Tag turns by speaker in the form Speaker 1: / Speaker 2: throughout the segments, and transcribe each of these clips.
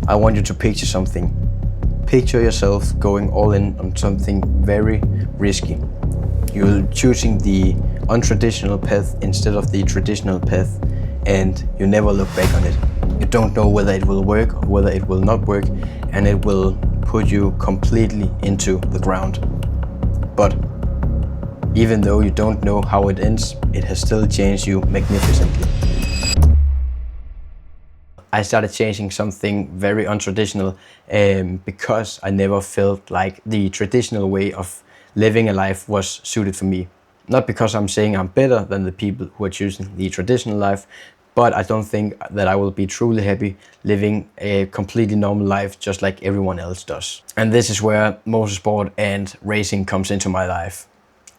Speaker 1: I want you to picture something. Picture yourself going all in on something very risky. You're choosing the untraditional path instead of the traditional path, and you never look back on it. You don't know whether it will work or whether it will not work, and it will put you completely into the ground. But even though you don't know how it ends, it has still changed you magnificently. I started changing something very untraditional because I never felt like the traditional way of living a life was suited for me. Not because I'm saying I'm better than the people who are choosing the traditional life, but I don't think that I will be truly happy living a completely normal life just like everyone else does. And this is where motorsport and racing comes into my life.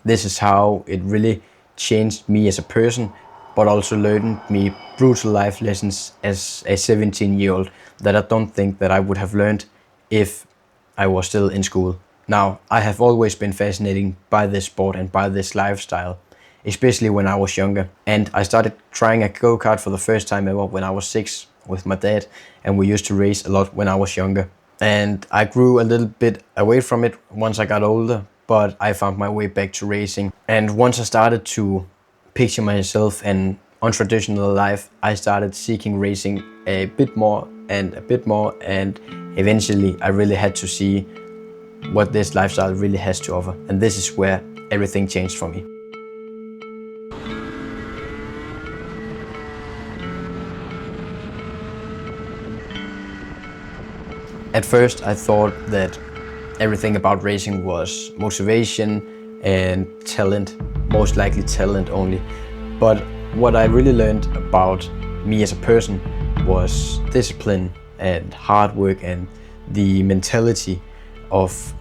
Speaker 1: This is how it really changed me as a person, but also learned me brutal life lessons as a 17-year-old that I don't think that I would have learned if I was still in school. Now, I have always been fascinated by this sport and by this lifestyle, especially when I was younger. And I started trying a go-kart for the first time ever when I was 6 with my dad, and we used to race a lot when I was younger. And I grew a little bit away from it once I got older, but I found my way back to racing. And once I started to picture myself an untraditional life, I started seeking racing a bit more, and eventually I really had to see what this lifestyle really has to offer. And this is where everything changed for me. At first I thought that everything about racing was motivation and talent, most likely talent only. But what I really learned about me as a person was discipline and hard work and the mentality of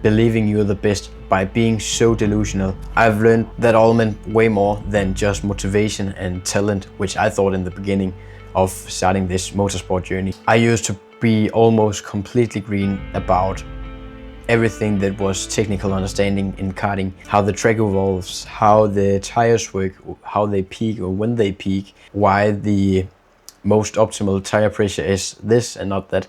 Speaker 1: believing you're the best by being so delusional. I've learned that all meant way more than just motivation and talent, which I thought in the beginning of starting this motorsport journey. I used to be almost completely green about everything that was technical understanding in karting, how the track evolves, how the tires work, how they peak or when they peak, why the most optimal tire pressure is this and not that.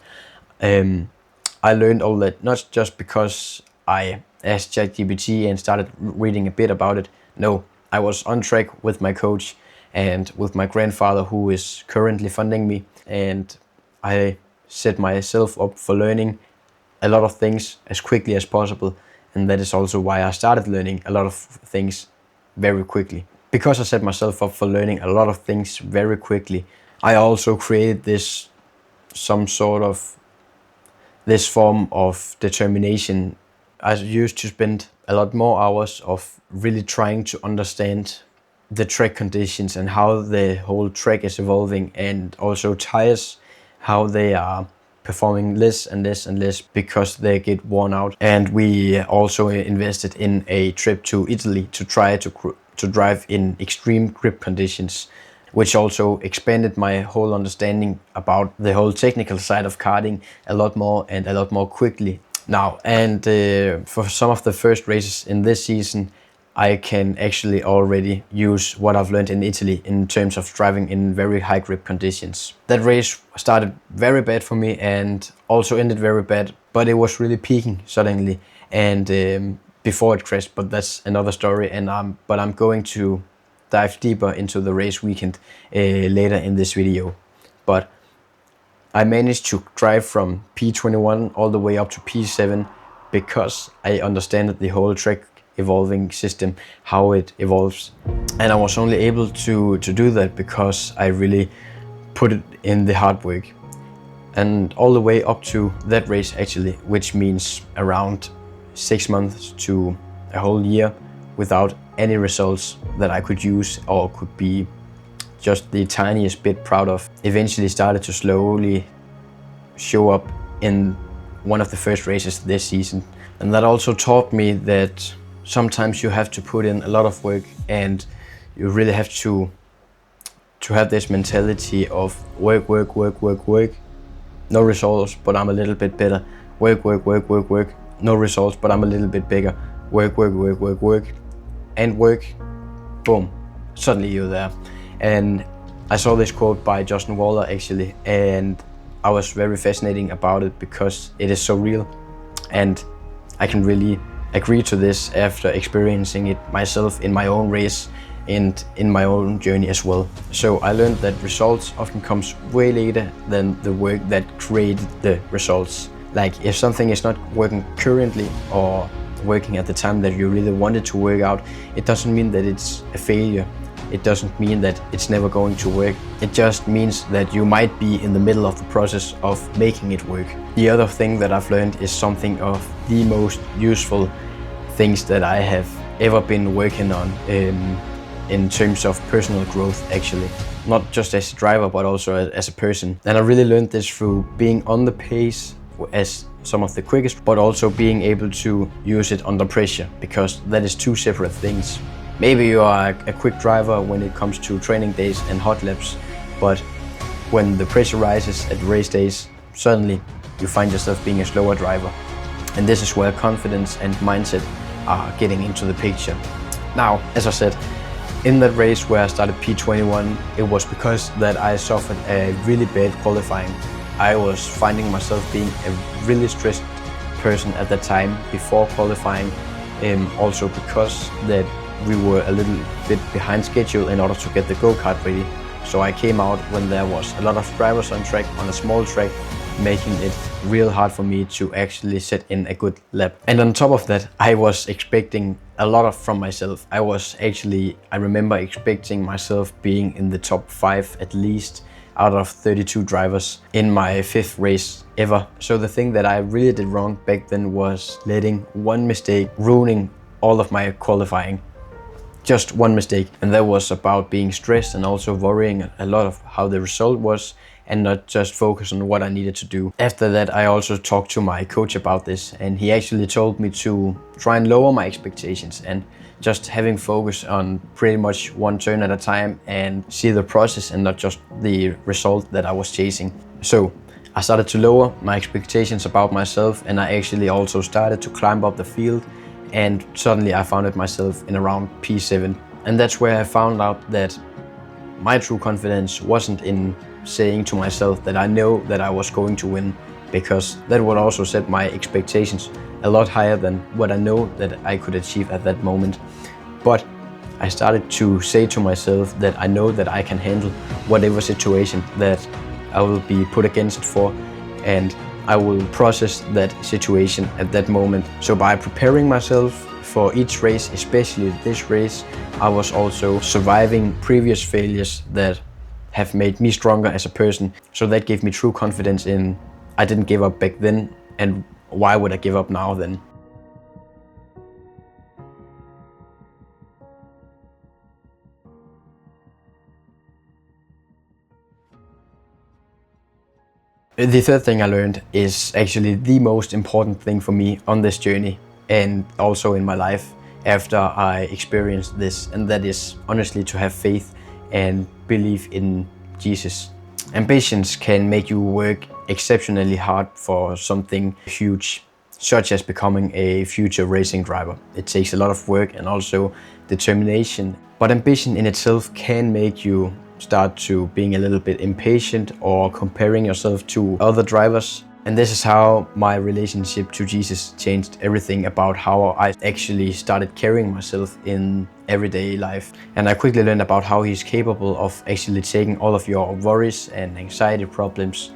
Speaker 1: I learned all that not just because I asked ChatGPT and started reading a bit about it. No, I was on track with my coach and with my grandfather, who is currently funding me, and I set myself up for learning a lot of things as quickly as possible, and that is also why I started learning a lot of things very quickly. Because I set myself up for learning a lot of things very quickly, I also created this form of determination. I used to spend a lot more hours of really trying to understand the track conditions and how the whole track is evolving, and also tires, how they are performing less and less and less because they get worn out. And we also invested in a trip to Italy to try to drive in extreme grip conditions, which also expanded my whole understanding about the whole technical side of karting a lot more and a lot more quickly now. And for some of the first races in this season, I can actually already use what I've learned in Italy in terms of driving in very high grip conditions. That race started very bad for me and also ended very bad, but it was really peaking suddenly and before it crashed, but that's another story. And I'm going to dive deeper into the race weekend later in this video. But I managed to drive from P21 all the way up to P7 because I understand the whole track evolving system, how it evolves. And I was only able to do that because I really put it in the hard work. And all the way up to that race actually, which means around 6 months to a whole year without any results that I could use or could be just the tiniest bit proud of, eventually started to slowly show up in one of the first races this season. And that also taught me that sometimes you have to put in a lot of work, and you really have to have this mentality of work. No results, but I'm a little bit better. Work. No results, but I'm a little bit bigger. Work. And work. Boom. Suddenly you're there. And I saw this quote by Justin Waller actually, and I was very fascinating about it because it is so real, and I can really agree to this after experiencing it myself in my own race and in my own journey as well. So I learned that results often comes way later than the work that created the results. Like if something is not working currently or working at the time that you really wanted to work out, it doesn't mean that it's a failure. It doesn't mean that it's never going to work. It just means that you might be in the middle of the process of making it work. The other thing that I've learned is something of the most useful things that I have ever been working on in terms of personal growth, actually. Not just as a driver, but also as a person. And I really learned this through being on the pace as some of the quickest, but also being able to use it under pressure, because that is two separate things. Maybe you are a quick driver when it comes to training days and hot laps, but when the pressure rises at race days, suddenly you find yourself being a slower driver. And this is where confidence and mindset are getting into the picture. Now, as I said, in that race where I started P21, it was because that I suffered a really bad qualifying. I was finding myself being a really stressed person at that time before qualifying, also because that we were a little bit behind schedule in order to get the go-kart ready. So I came out when there was a lot of drivers on track, on a small track, making it real hard for me to actually set in a good lap. And on top of that, I was expecting a lot from myself. I remember expecting myself being in the top 5 at least out of 32 drivers in my 5th race ever. So the thing that I really did wrong back then was letting one mistake ruining all of my qualifying. Just one mistake, and that was about being stressed and also worrying a lot of how the result was and not just focus on what I needed to do. After that, I also talked to my coach about this, and he actually told me to try and lower my expectations and just having focus on pretty much one turn at a time and see the process and not just the result that I was chasing. So I started to lower my expectations about myself, and I actually also started to climb up the field, and suddenly I found myself in around P7. And that's where I found out that my true confidence wasn't in saying to myself that I know that I was going to win, because that would also set my expectations a lot higher than what I know that I could achieve at that moment. But I started to say to myself that I know that I can handle whatever situation that I will be put against it for, and I will process that situation at that moment. So by preparing myself for each race, especially this race, I was also surviving previous failures that have made me stronger as a person. So that gave me true confidence in I didn't give up back then, and why would I give up now then? The third thing I learned is actually the most important thing for me on this journey and also in my life after I experienced this, and that is honestly to have faith and believe in Jesus. Ambitions can make you work exceptionally hard for something huge, such as becoming a future racing driver. It takes a lot of work and also determination, but ambition in itself can make you start to being a little bit impatient or comparing yourself to other drivers. And this is how my relationship to Jesus changed everything about how I actually started carrying myself in everyday life. And I quickly learned about how he's capable of actually taking all of your worries and anxiety problems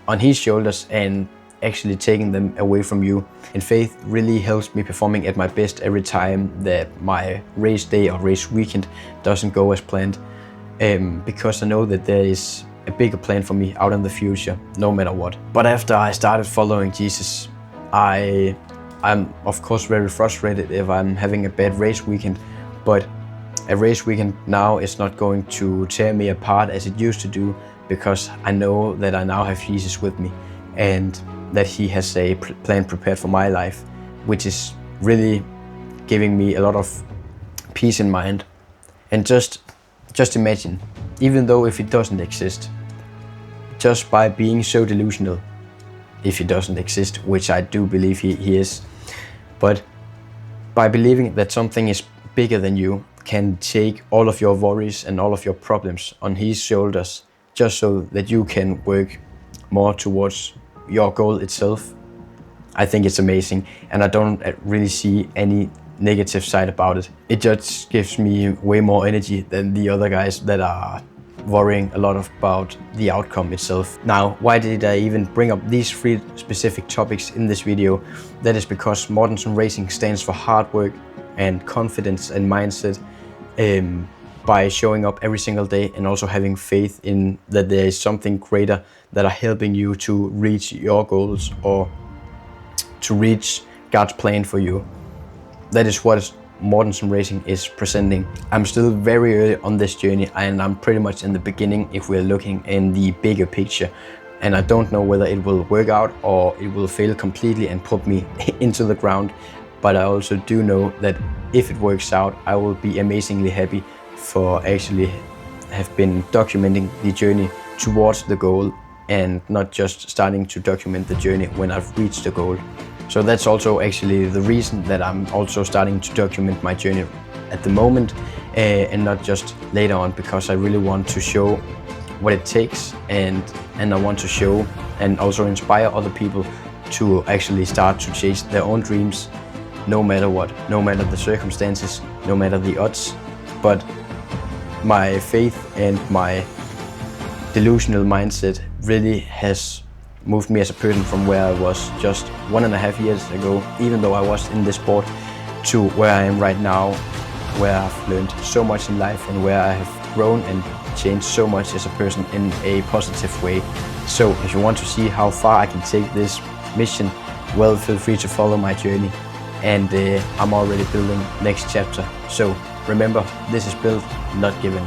Speaker 1: on his shoulders and actually taking them away from you. And faith really helps me performing at my best every time that my race day or race weekend doesn't go as planned. Because I know that there is a bigger plan for me out in the future, no matter what. But after I started following Jesus, I'm of course very frustrated if I'm having a bad race weekend, but a race weekend now is not going to tear me apart as it used to do, because I know that I now have Jesus with me and that he has a plan prepared for my life, which is really giving me a lot of peace in mind. And just imagine, even though if it doesn't exist, just by being so delusional, if it doesn't exist, which I do believe he is, but by believing that something is bigger than you, can take all of your worries and all of your problems on his shoulders, just so that you can work more towards your goal itself, I think it's amazing, and I don't really see any negative side about it. It just gives me way more energy than the other guys that are worrying a lot about the outcome itself. Now, why did I even bring up these 3 specific topics in this video? That is because Mortensen Racing stands for hard work and confidence and mindset, by showing up every single day and also having faith in that there is something greater that are helping you to reach your goals or to reach God's plan for you. That is what Mortensen Racing is presenting. I'm still very early on this journey, and I'm pretty much in the beginning if we're looking in the bigger picture. And I don't know whether it will work out or it will fail completely and put me into the ground. But I also do know that if it works out, I will be amazingly happy for actually have been documenting the journey towards the goal and not just starting to document the journey when I've reached the goal. So that's also actually the reason that I'm also starting to document my journey at the moment, and not just later on, because I really want to show what it takes, and I want to show and also inspire other people to actually start to chase their own dreams, no matter what, no matter the circumstances, no matter the odds. But my faith and my delusional mindset really has moved me as a person from where I was just 1.5 years ago, even though I was in this sport, to where I am right now, where I've learned so much in life and where I have grown and changed so much as a person in a positive way. So if you want to see how far I can take this mission, well, feel free to follow my journey, and I'm already building next chapter. So remember, this is built, not given.